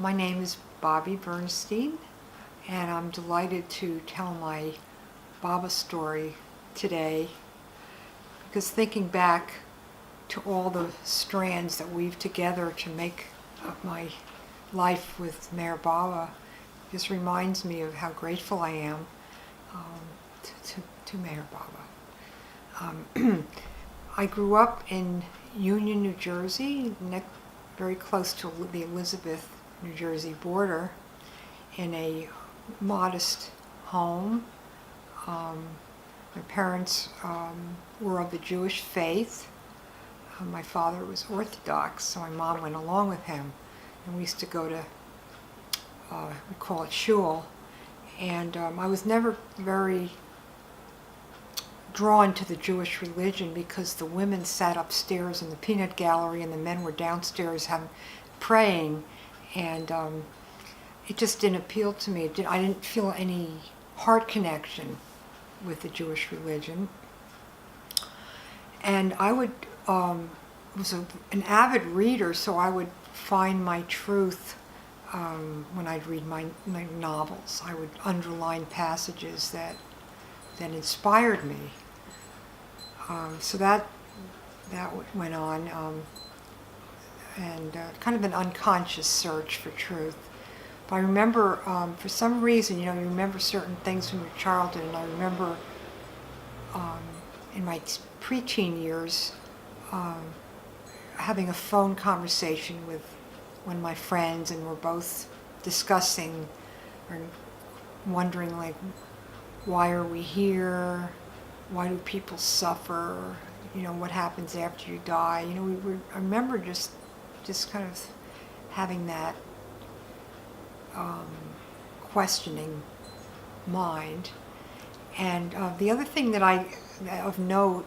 My name is Bobbi Bernstein, and I'm delighted to tell my Baba story today, because thinking back to all the strands that weave together to make up my life with Mayor Baba just reminds me of how grateful I am to Mayor Baba. I grew up in Union, New Jersey, very close to the Elizabeth, New Jersey border, in a modest home. My parents were of the Jewish faith. My father was Orthodox, so my mom went along with him. And we used to go to, we call it shul. And I was never very drawn to the Jewish religion because the women sat upstairs in the peanut gallery and the men were downstairs praying, and it just didn't appeal to me. I didn't feel any heart connection with the Jewish religion. And I was an avid reader, so I would find my truth when I'd read my novels. I would underline passages that inspired me. So that went on, and kind of an unconscious search for truth. But I remember, for some reason, you remember certain things from your childhood, and I remember in my preteen years having a phone conversation with one of my friends, and we're both discussing or wondering, like, why are we here? Why do people suffer? What happens after you die? I remember just kind of having that questioning mind. And the other thing that of note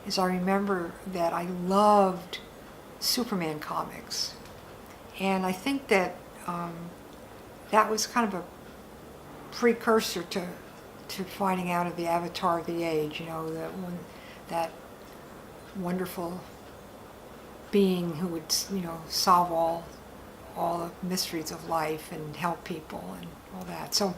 is I remember that I loved Superman comics, and I think that that was kind of a precursor to finding out of the Avatar of the Age, that wonderful being who would, solve all the mysteries of life and help people and all that. So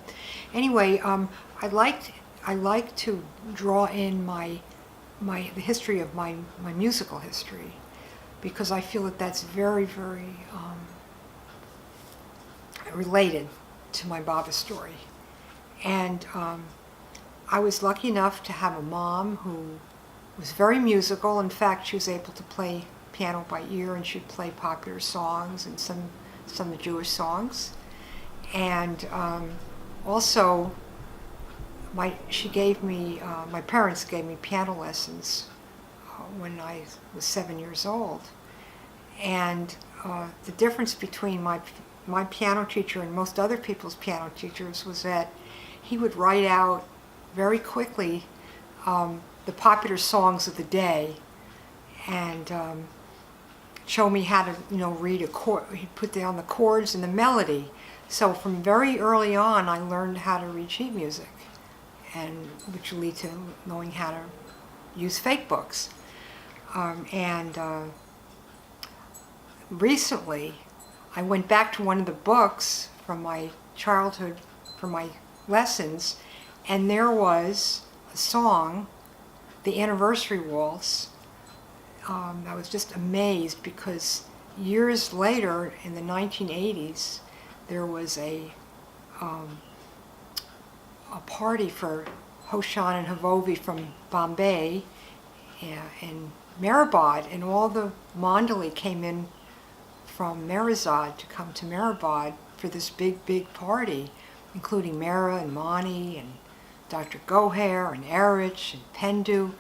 anyway, I like to draw in the history of my musical history, because I feel that that's very, very related to my Baba story. And I was lucky enough to have a mom who was very musical. In fact, she was able to play piano by ear, and she'd play popular songs and some of the Jewish songs. And also, my parents gave me piano lessons when I was 7 years old. And the difference between my piano teacher and most other people's piano teachers was that he would write out very quickly the popular songs of the day, and show me how to read a chord. He'd put down the chords and the melody. So from very early on, I learned how to read sheet music, and which will lead to knowing how to use fake books. Recently, I went back to one of the books from my childhood, from my lessons, and there was a song, the Anniversary Waltz. I was just amazed, because years later, in the 1980s, there was a party for Hoshan and Havovi from Bombay and Mehrabad, and all the Mandali came in from Merazad to come to Mehrabad for this big party, including Mera and Mani and Dr. Goher and Erich and Pendu.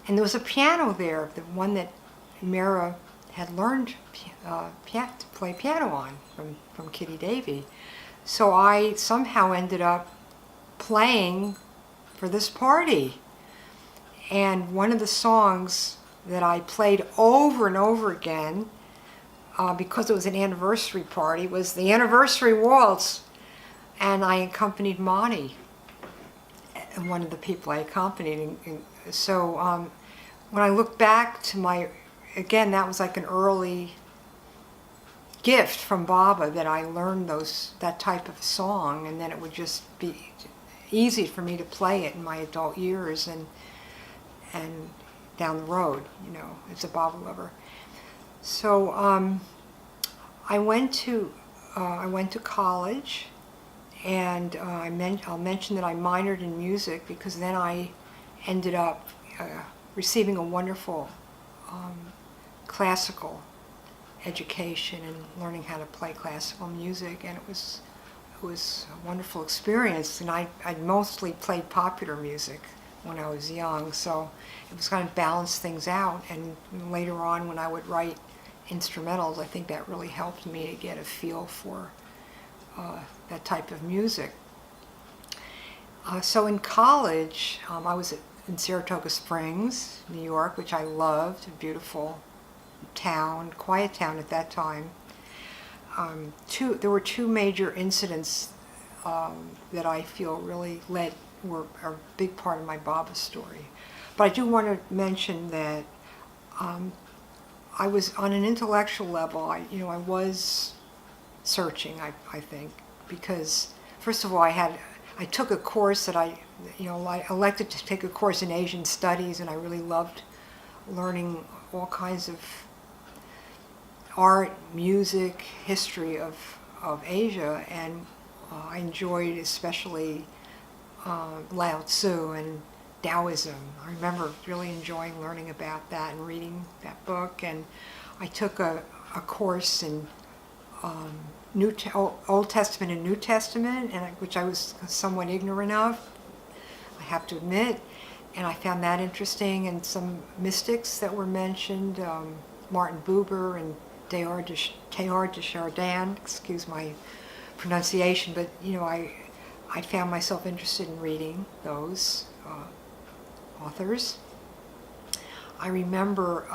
And there was a piano there, the one that Mera had learned to play piano on from Kitty Davy. So I somehow ended up playing for this party. And one of the songs that I played over and over again, because it was an anniversary party, was the Anniversary Waltz. And I accompanied Mani, one of the people I accompanied. So when I look back to again, that was like an early gift from Baba that I learned that type of song, and then it would just be easy for me to play it in my adult years and down the road, as a Baba lover. So I went to college, and I'll mention that I minored in music because then I ended up receiving a wonderful classical education and learning how to play classical music, and it was a wonderful experience. And I mostly played popular music when I was young, so it was kind of balanced things out. And later on, when I would write instrumentals, I think that really helped me to get a feel for that type of music. So in college, I was in Saratoga Springs, New York, which I loved, a beautiful town, quiet town at that time. There were two major incidents that I feel really were a big part of my Baba story. But I do want to mention that I was on an intellectual level. I was searching. I think, because first of all, I took a course that I elected to take a course in Asian studies, and I really loved learning all kinds of art, music, history of Asia, and I enjoyed especially Lao Tzu and Taoism. I remember really enjoying learning about that and reading that book. And I took a course in Old Testament and New Testament, which I was somewhat ignorant of, I have to admit, and I found that interesting. And some mystics that were mentioned, Martin Buber and Teilhard de Chardin, excuse my pronunciation, but I found myself interested in reading those authors. I remember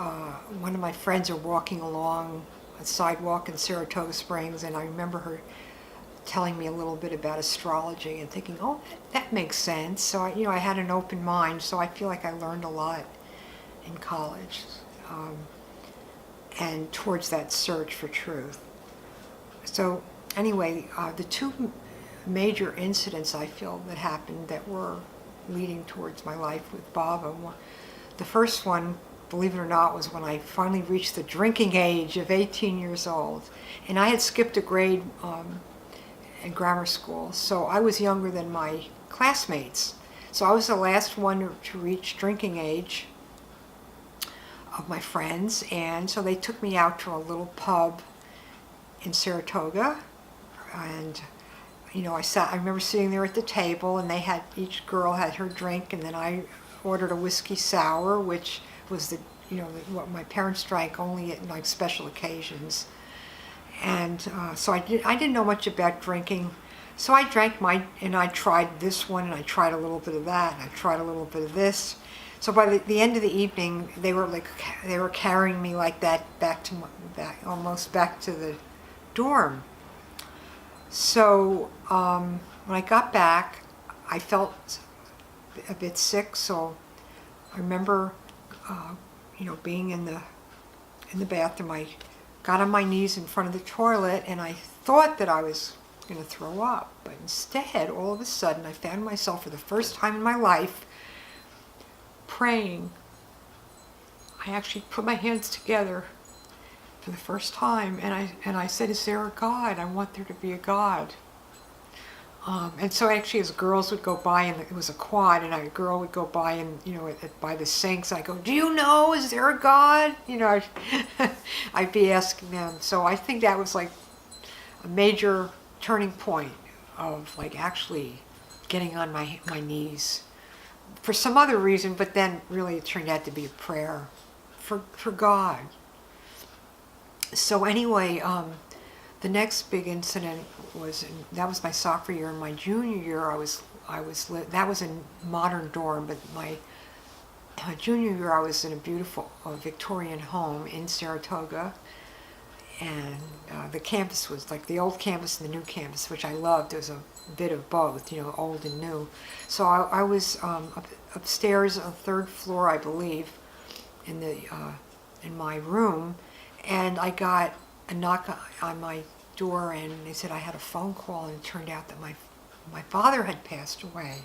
one of my friends were walking along a sidewalk in Saratoga Springs, and I remember her telling me a little bit about astrology and thinking, oh, that makes sense. So I had an open mind, so I feel like I learned a lot in college. And towards that search for truth. So anyway, the two major incidents I feel that happened that were leading towards my life with Baba. The first one, believe it or not, was when I finally reached the drinking age of 18 years old. And I had skipped a grade in grammar school, so I was younger than my classmates. So I was the last one to reach drinking age of my friends, and so they took me out to a little pub in Saratoga, and I remember sitting there at the table, and each girl had her drink, and then I ordered a whiskey sour, which was what my parents drank only at like special occasions. And so I didn't know much about drinking, so I drank and I tried this one, and I tried a little bit of that, and I tried a little bit of this. So by the end of the evening, they were carrying me like that almost back to the dorm. So when I got back, I felt a bit sick. So I remember, being in the bathroom. I got on my knees in front of the toilet, and I thought that I was going to throw up, but instead, all of a sudden, I found myself for the first time in my life praying. I actually put my hands together for the first time, and I said, "Is there a God? I want there to be a God." And so actually, as girls would go by, and it was a quad, and a girl would go by, and by the sinks, I go, "Do you know? Is there a God?" I'd be asking them. So I think that was like a major turning point of like actually getting on my knees for some other reason, but then really it turned out to be a prayer for God. So anyway, the next big incident that was my sophomore year. In my junior year, that was in modern dorm, but my junior year I was in a beautiful Victorian home in Saratoga, and the campus was like the old campus and the new campus, which I loved. There was a bit of both, old and new. So I was upstairs on the third floor, I believe, in my room, and I got a knock on my door, and they said I had a phone call, and it turned out that my father had passed away.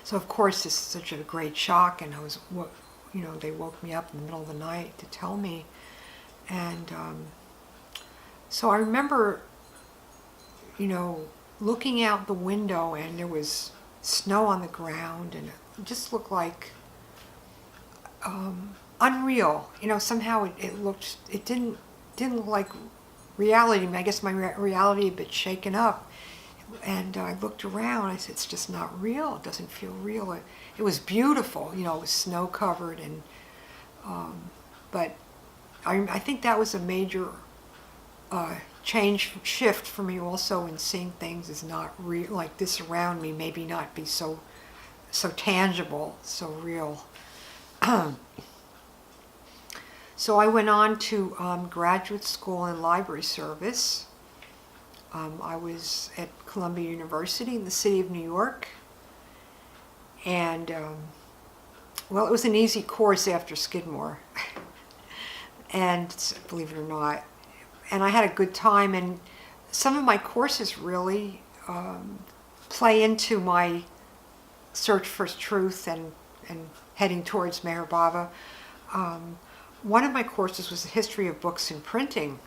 So of course this is such a great shock, and they woke me up in the middle of the night to tell me, and so I remember, looking out the window, and there was snow on the ground, and it just looked like unreal. Somehow it didn't look like reality. I guess my reality had been shaken up. And I looked around, I said, it's just not real. It doesn't feel real. It was beautiful, it was snow covered, and but I think that was a major shift for me also, in seeing things as not real, like this around me, maybe not be so tangible, so real. So I went on to graduate school and library service. I was at Columbia University in the city of New York, and it was an easy course after Skidmore, and believe it or not, and I had a good time, and some of my courses really play into my search for truth and heading towards Meher Baba. One of my courses was the history of books and printing,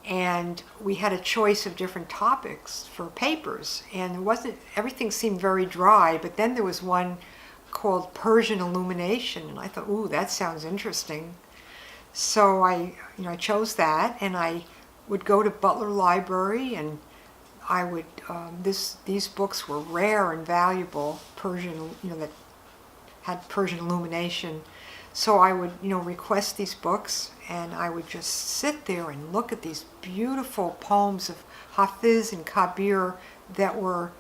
and we had a choice of different topics for papers, and everything seemed very dry, but then there was one called Persian Illumination, and I thought, ooh, that sounds interesting. So I chose that, and I would go to Butler Library, and I would these books were rare and valuable, Persian, that had Persian Illumination. So I would, request these books, and I would just sit there and look at these beautiful poems of Hafiz and Kabir that were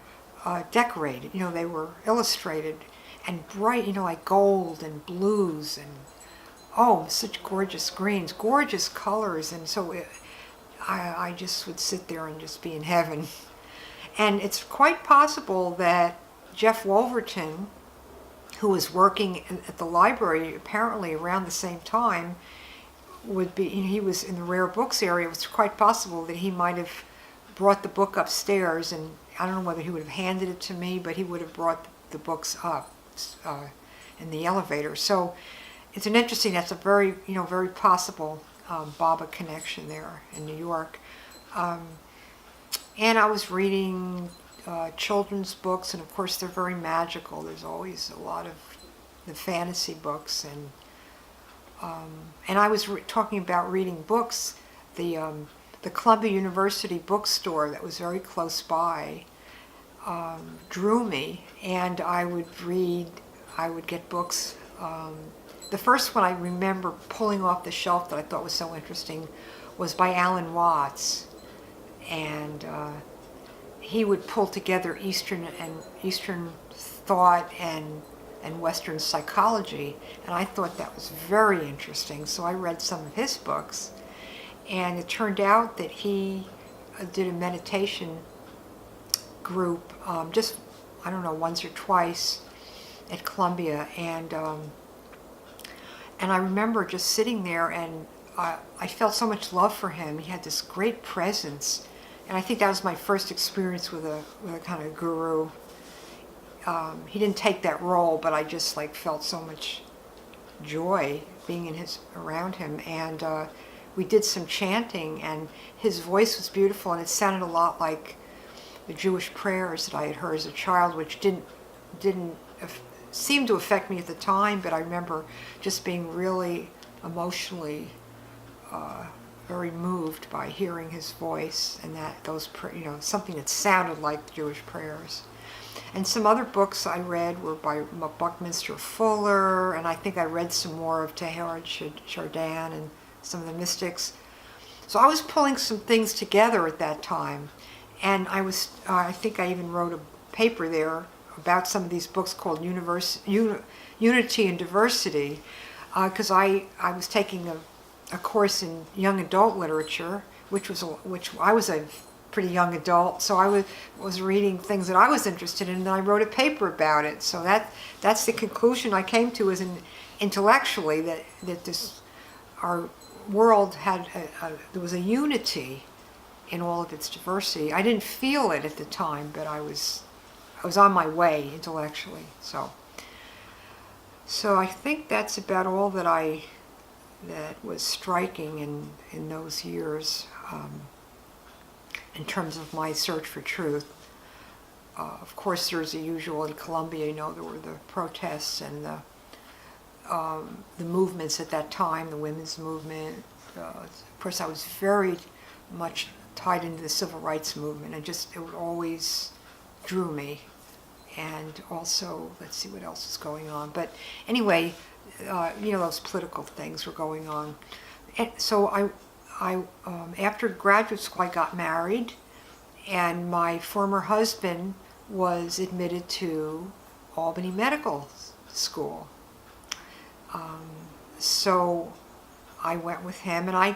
decorated. They were illustrated and bright, like gold and blues and such gorgeous greens, gorgeous colors. And so I just would sit there and just be in heaven. And it's quite possible that Jeff Wolverton, who was working at the library apparently around the same time, he was in the rare books area. It was quite possible that he might have brought the book upstairs, and I don't know whether he would have handed it to me, but he would have brought the books up in the elevator. So that's a very, very possible Baba connection there in New York. And I was reading children's books, and of course they're very magical. There's always a lot of the fantasy books, and I was talking about reading books. The Columbia University bookstore that was very close by drew me, and I would get books. The first one I remember pulling off the shelf that I thought was so interesting was by Alan Watts, and he would pull together Eastern thought and Western psychology, and I thought that was very interesting. So I read some of his books, and it turned out that he did a meditation group, once or twice at Columbia, and I remember just sitting there, and I felt so much love for him. He had this great presence. And I think that was my first experience with a kind of guru. He didn't take that role, but I just felt so much joy being around him. And we did some chanting, and his voice was beautiful, and it sounded a lot like the Jewish prayers that I had heard as a child, which didn't seem to affect me at the time, but I remember just being really emotionally very moved by hearing his voice, and something that sounded like Jewish prayers. And some other books I read were by Buckminster Fuller, and I think I read some more of Teilhard de Chardin and some of the mystics. So I was pulling some things together at that time, and I think I even wrote a paper there about some of these books called Unity and Diversity, because I was taking a course in young adult literature, which I was a pretty young adult, so I was reading things that I was interested in, and I wrote a paper about it. So that's the conclusion I came to, as intellectually that world had there was a unity in all of its diversity. I didn't feel it at the time, but I was on my way intellectually. So I think that's about all that was striking in those years, in terms of my search for truth. Of course, there's the usual in Colombia. There were the protests and the movements at that time, the women's movement. Of course, I was very much tied into the civil rights movement, and it always drew me. And also, let's see what else is going on. But anyway, those political things were going on. And so I after graduate school, I got married, and my former husband was admitted to Albany Medical School. So I went with him, and I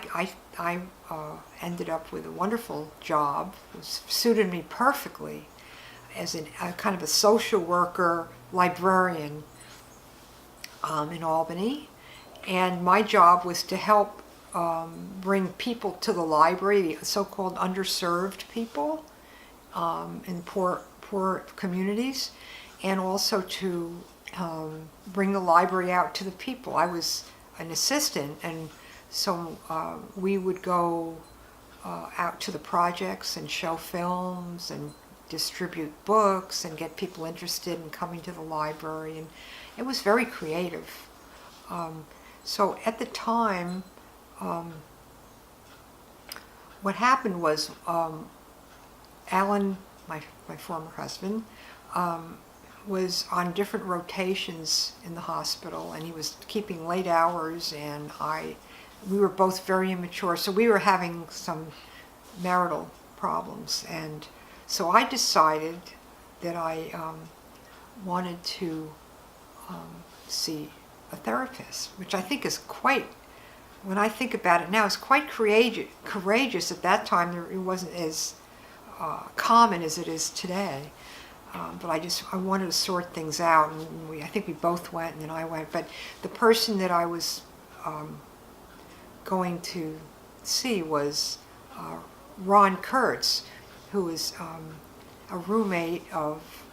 ended up with a wonderful job. It suited me perfectly as a kind of a social worker, librarian in Albany. And my job was to help bring people to the library, the so-called underserved people in poor communities, and also to bring the library out to the people. I was an assistant, and so we would go out to the projects and show films and distribute books and get people interested in coming to the library, and it was very creative. So at the time, what happened was Alan, my former husband, was on different rotations in the hospital, and he was keeping late hours, and we were both very immature, so we were having some marital problems, and so I decided that I wanted to see a therapist, which I think is quite, when I think about it now, it's quite courageous. At that time, it wasn't as common as it is today. But I wanted to sort things out, and I think we both went, and then I went. But the person that I was going to see was Ron Kurtz, who is a roommate of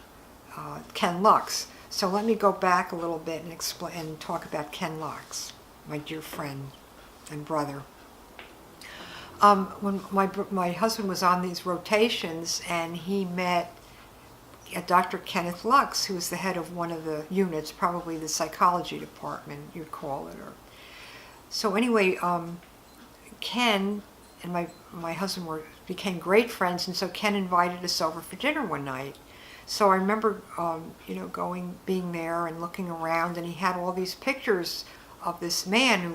Ken Lux. So let me go back a little bit and explain and talk about Ken Lux, my dear friend and brother. When my husband was on these rotations, and he met Dr. Kenneth Lux, who was the head of one of the units, probably the psychology department, you'd call it. So anyway, Ken and my husband became great friends, and so Ken invited us over for dinner one night. So I remember, being there and looking around, and he had all these pictures of this man who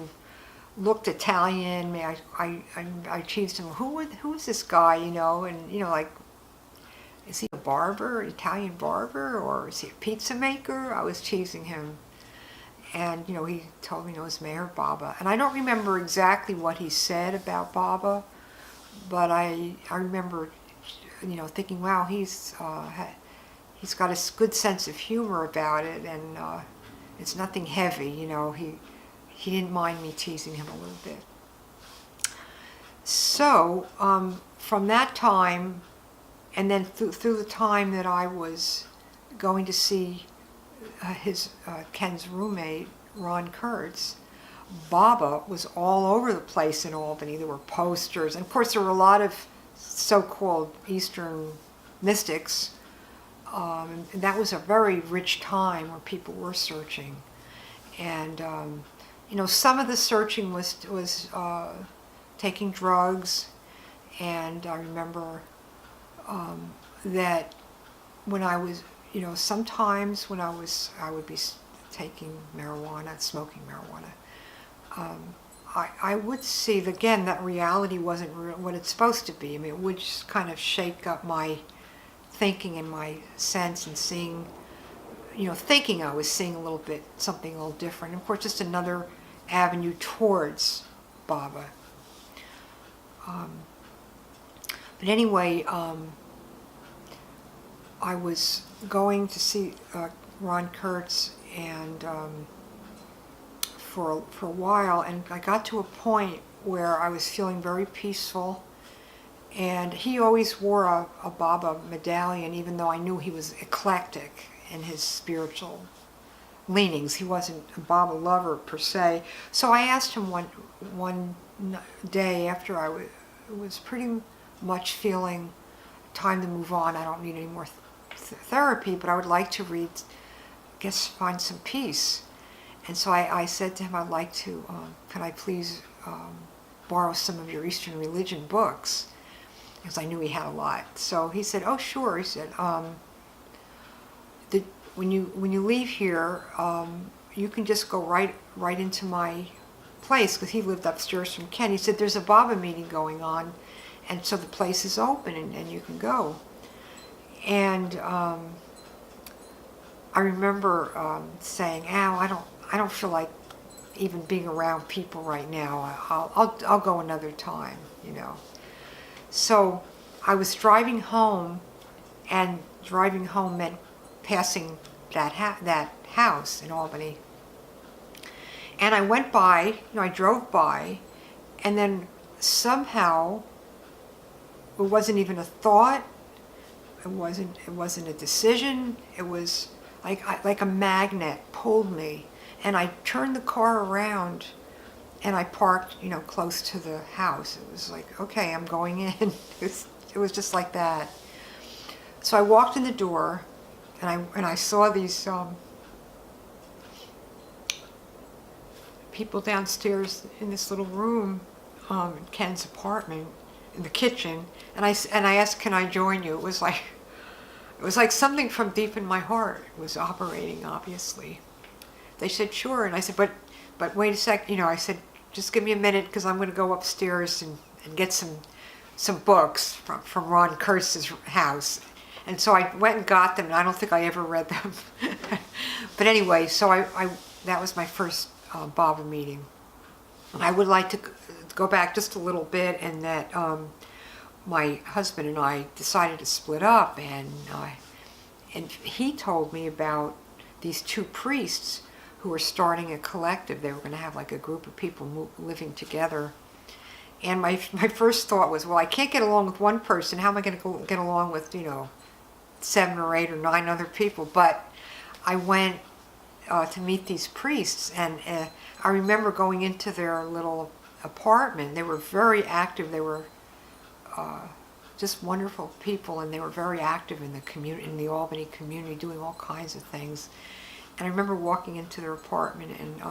looked Italian. I teased him, who is this guy, and like, is he a barber, an Italian barber, or is he a pizza maker? I was teasing him. And, he told me, it's Mayor Baba. And I don't remember exactly what he said about Baba, but I remember, thinking, wow, he's got a good sense of humor about it, and it's nothing heavy, he didn't mind me teasing him a little bit. So, from that time, and then through the time that I was going to see Ken's roommate, Ron Kurtz, Baba was all over the place in Albany. There were posters, and of course there were a lot of so-called Eastern mystics, and that was a very rich time where people were searching. And some of the searching was taking drugs, and I remember that when I was, sometimes when I would be taking marijuana, smoking marijuana, I would see, again, that reality wasn't what it's supposed to be. I mean, it would just kind of shake up my thinking and my sense, and seeing, thinking I was seeing something a little different. And of course, just another avenue towards Baba. But anyway, I was going to see Ron Kurtz, and for a while, and I got to a point where I was feeling very peaceful. And he always wore a Baba medallion, even though I knew he was eclectic in his spiritual leanings. He wasn't a Baba lover per se. So I asked him one day after I was pretty much feeling time to move on. I don't need any more therapy, but I would like to read, find some peace. And so I said to him, I'd like to, could I please borrow some of your Eastern religion books? Because I knew he had a lot. So he said, oh, sure. He said, when you leave here, you can just go right into my place, because he lived upstairs from Ken. He said, there's a Baba meeting going on, and so the place is open, and you can go. And I remember saying, Al, I don't feel like even being around people right now. I'll go another time, you know. So I was driving home, and driving home meant passing that house in Albany. And I went by, I drove by, and then somehow it wasn't even a thought. It wasn't a decision. It was like a magnet pulled me, and I turned the car around, and I parked, close to the house. It was like, okay, I'm going in. It was just like that. So I walked in the door, and I saw these people downstairs in this little room in Ken's apartment, in the kitchen, and I asked, can I join you? It was like something from deep in my heart was operating, obviously. They said, sure. And I said, but wait a sec. I said, just give me a minute, because I'm going to go upstairs and get some books from Ron Kurtz's house. And so I went and got them, and I don't think I ever read them. But anyway, so I that was my first Baba meeting. And I would like to go back just a little bit, and that my husband and I decided to split up, and he told me about these two priests who were starting a collective. They were going to have like a group of people living together. And my first thought was, well, I can't get along with one person. How am I going to get along with 7 or 8 or 9 other people? But I went to meet these priests, and I remember going into their little apartment. They were very active. They were just wonderful people, and they were very active in the community, in the Albany community, doing all kinds of things. And I remember walking into their apartment and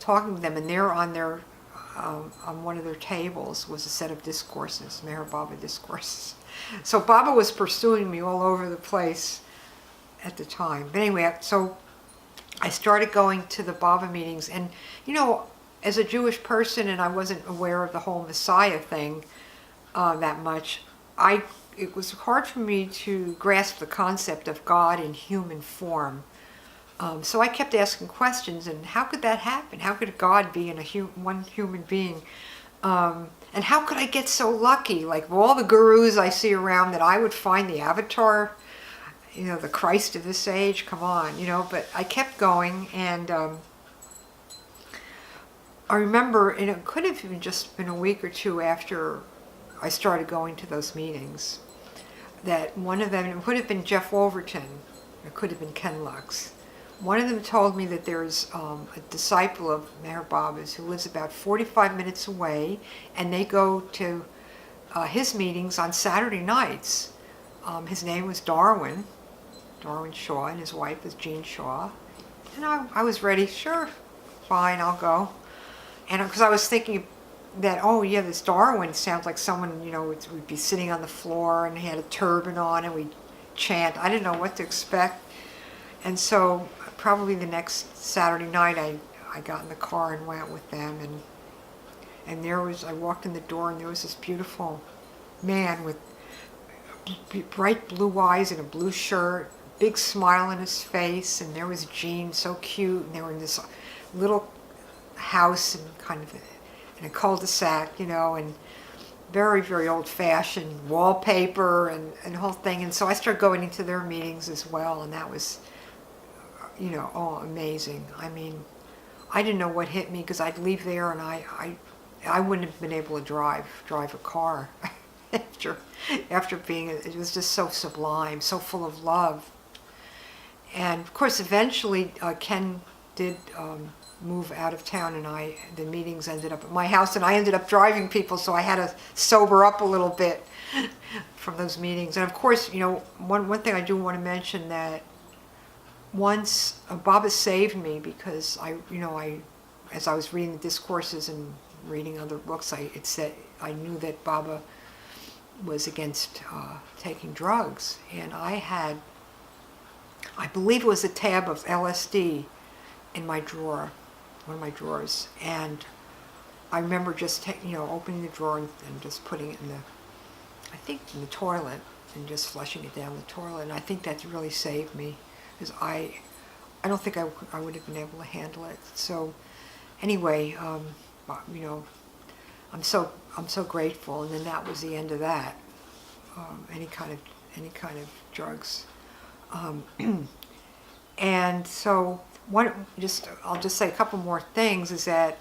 talking with them, and there on one of their tables was a set of discourses, Meher Baba discourses. So Baba was pursuing me all over the place at the time. But anyway, so I started going to the Baba meetings, and as a Jewish person, and I wasn't aware of the whole Messiah thing that much, it was hard for me to grasp the concept of God in human form. So I kept asking questions, and how could that happen? How could God be in one human being? And how could I get so lucky? Like, of all the gurus I see around, that I would find the avatar, the Christ of this age? Come on, But I kept going, and I remember, and it could have even just been a week or two after I started going to those meetings, that one of them, it could have been Jeff Wolverton, it could have been Ken Lux. One of them told me that there's a disciple of Meher Baba's who lives about 45 minutes away, and they go to his meetings on Saturday nights. His name was Darwin Shaw, and his wife was Jean Shaw. And I was ready, sure, fine, I'll go. And because I was thinking that, oh yeah, this Darwin sounds like someone, would be sitting on the floor, and he had a turban on, and we'd chant. I didn't know what to expect. And so probably the next Saturday night, I got in the car and went with them, and I walked in the door, and there was this beautiful man with bright blue eyes and a blue shirt, big smile on his face, and there was Jean, so cute, and they were in this little house and kind of in a cul-de-sac, and very, very old-fashioned wallpaper and the whole thing. And so I started going into their meetings as well, and that was, amazing. I mean, I didn't know what hit me, because I'd leave there, and I wouldn't have been able to drive a car after being, it was just so sublime, so full of love. And of course, eventually Ken did move out of town, and the meetings ended up at my house, and I ended up driving people, so I had to sober up a little bit from those meetings. And of course, one thing I do want to mention, that once Baba saved me, because as I was reading the discourses and reading other books, it said I knew that Baba was against taking drugs, and I believe it was a tab of LSD in my drawer, one of my drawers, and I remember just opening the drawer and just putting it in the toilet, and just flushing it down the toilet. And I think that's really saved me, because I don't think I would have been able to handle it. So anyway, I'm so grateful. And then that was the end of that. Any kind of drugs. And so I'll just say a couple more things, is that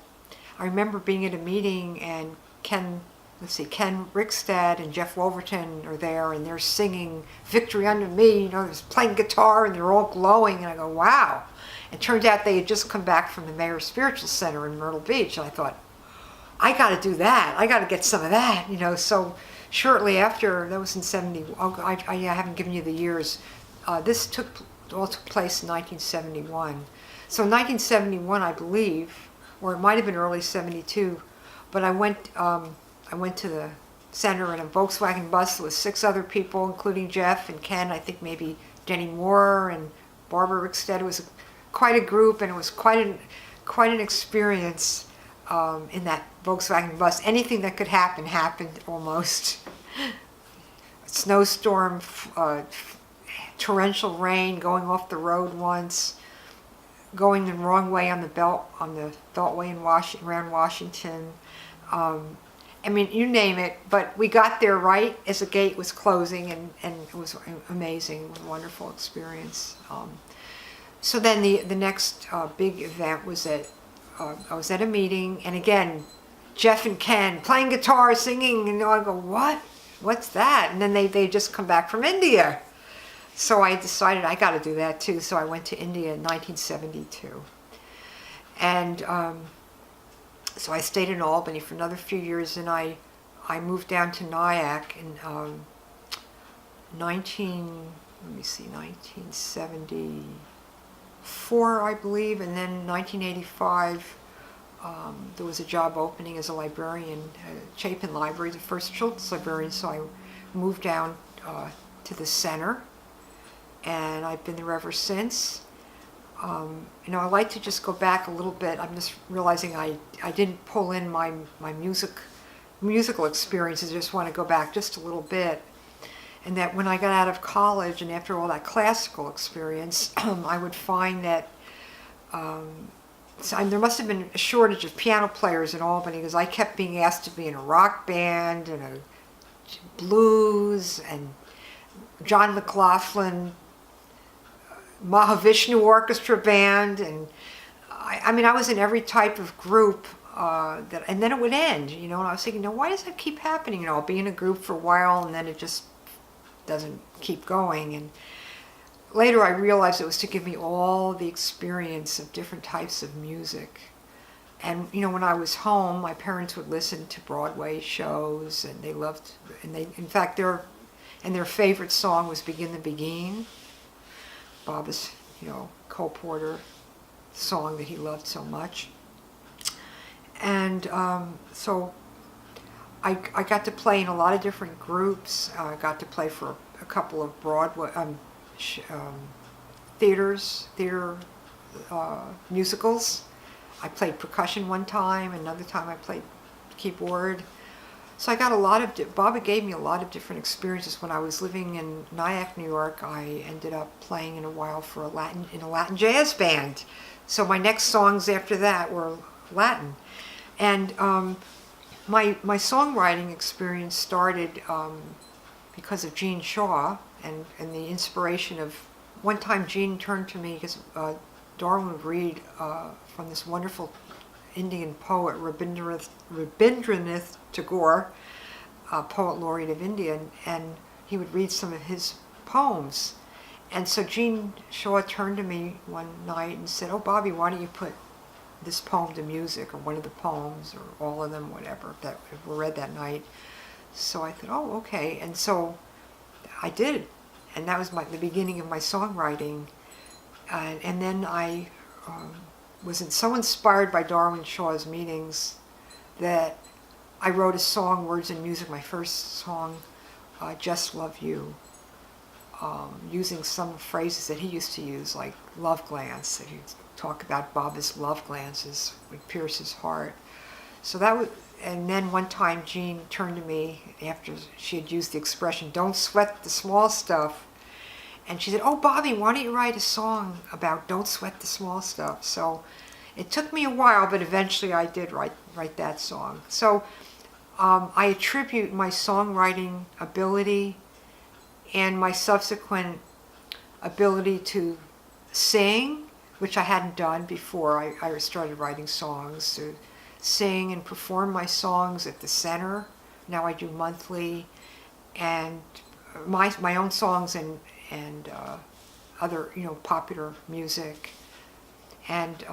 I remember being at a meeting, and Ken Rickstead and Jeff Wolverton are there, and they're singing Victory Under Me, they're playing guitar, and they're all glowing, and I go, wow. It turned out they had just come back from the Mayor's Spiritual Center in Myrtle Beach, and I thought, I got to do that. I got to get some of that, So shortly after, that was in 70, I haven't given you the years. This all took place in 1971. So in 1971, I believe, or it might have been early 72, but I went to the center in a Volkswagen bus with 6 other people, including Jeff and Ken, I think maybe Jenny Moore and Barbara Rickstead. It was quite a group, and it was quite an experience in that Volkswagen bus. Anything that could happen happened almost. Snowstorm, torrential rain, going off the road once, going the wrong way on the Beltway around Washington. You name it, but we got there right as the gate was closing, and it was amazing. It was a wonderful experience. So then the next big event was I was at a meeting, and again, Jeff and Ken playing guitar, singing, and I go, what? What's that? And then they just come back from India. So I decided I got to do that too. So I went to India in 1972. And so I stayed in Albany for another few years, and I moved down to Nyack in 1974, I believe, and then 1985, there was a job opening as a librarian at Chapin Library, the first children's librarian, so I moved down to the center, and I've been there ever since. I like to just go back a little bit. I'm just realizing I didn't pull in my musical experiences. I just want to go back just a little bit. And that when I got out of college, and after all that classical experience, I would find that there must have been a shortage of piano players in Albany, because I kept being asked to be in a rock band and a blues and John McLaughlin Mahavishnu Orchestra Band, and I was in every type of group, and then it would end, and I was thinking, why does that keep happening? I'll be in a group for a while, and then it just doesn't keep going. And later I realized it was to give me all the experience of different types of music. And when I was home, my parents would listen to Broadway shows, and they loved, in fact, their favorite song was Begin the Beguine, Baba's, Cole Porter song that he loved so much. And so I got to play in a lot of different groups. I got to play for a couple of Broadway theater musicals. I played percussion one time, another time I played keyboard. So I got Bobbi gave me a lot of different experiences. When I was living in Nyack, New York, I ended up playing in a while for a Latin jazz band. So my next songs after that were Latin. And my songwriting experience started because of Gene Shaw and the inspiration of, one time Gene turned to me, because Darwin would read from this wonderful Indian poet Rabindranath Tagore, poet laureate of India, and he would read some of his poems. And so Jean Shaw turned to me one night and said, "Oh, Bobbi, why don't you put this poem to music, or one of the poems, or all of them, whatever, that were read that night." So I thought, oh, okay. And so I did. And that was the beginning of my songwriting. And then I was so inspired by Darwin Shaw's meetings that I wrote a song, words and music, my first song, Just Love You, using some phrases that he used to use, like love glance, that he'd talk about Baba's love glances would pierce his heart. So that was, and then one time Jean turned to me after she had used the expression, "Don't sweat the small stuff," and she said, "Oh, Bobbi, why don't you write a song about don't sweat the small stuff?" So it took me a while, but eventually I did write that song. So I attribute my songwriting ability and my subsequent ability to sing, which I hadn't done before I started writing songs, to sing and perform my songs at the center. Now I do monthly, and my own songs and other popular music, and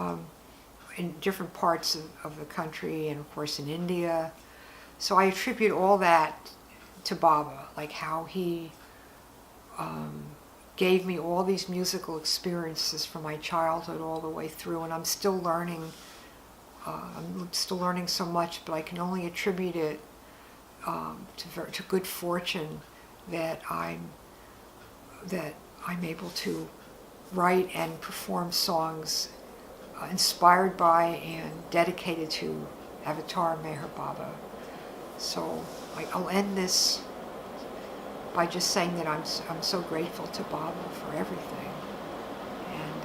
in different parts of the country, and of course in India. So I attribute all that to Baba, like how he gave me all these musical experiences from my childhood all the way through, and I'm still learning. I'm still learning so much, but I can only attribute it to good fortune that I'm able to write and perform songs inspired by and dedicated to Avatar Meher Baba. So I'll end this by just saying that I'm so grateful to Baba for everything, and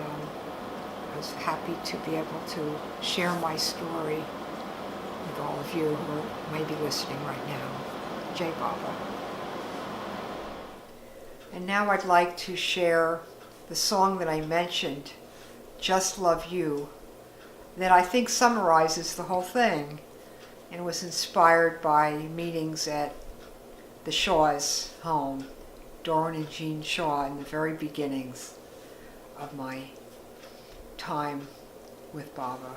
I was happy to be able to share my story with all of you who may be listening right now. Jai Baba. And now I'd like to share the song that I mentioned, Just Love You, that I think summarizes the whole thing and was inspired by meetings at the Shaw's home, Darwin and Jean Shaw, in the very beginnings of my time with Baba.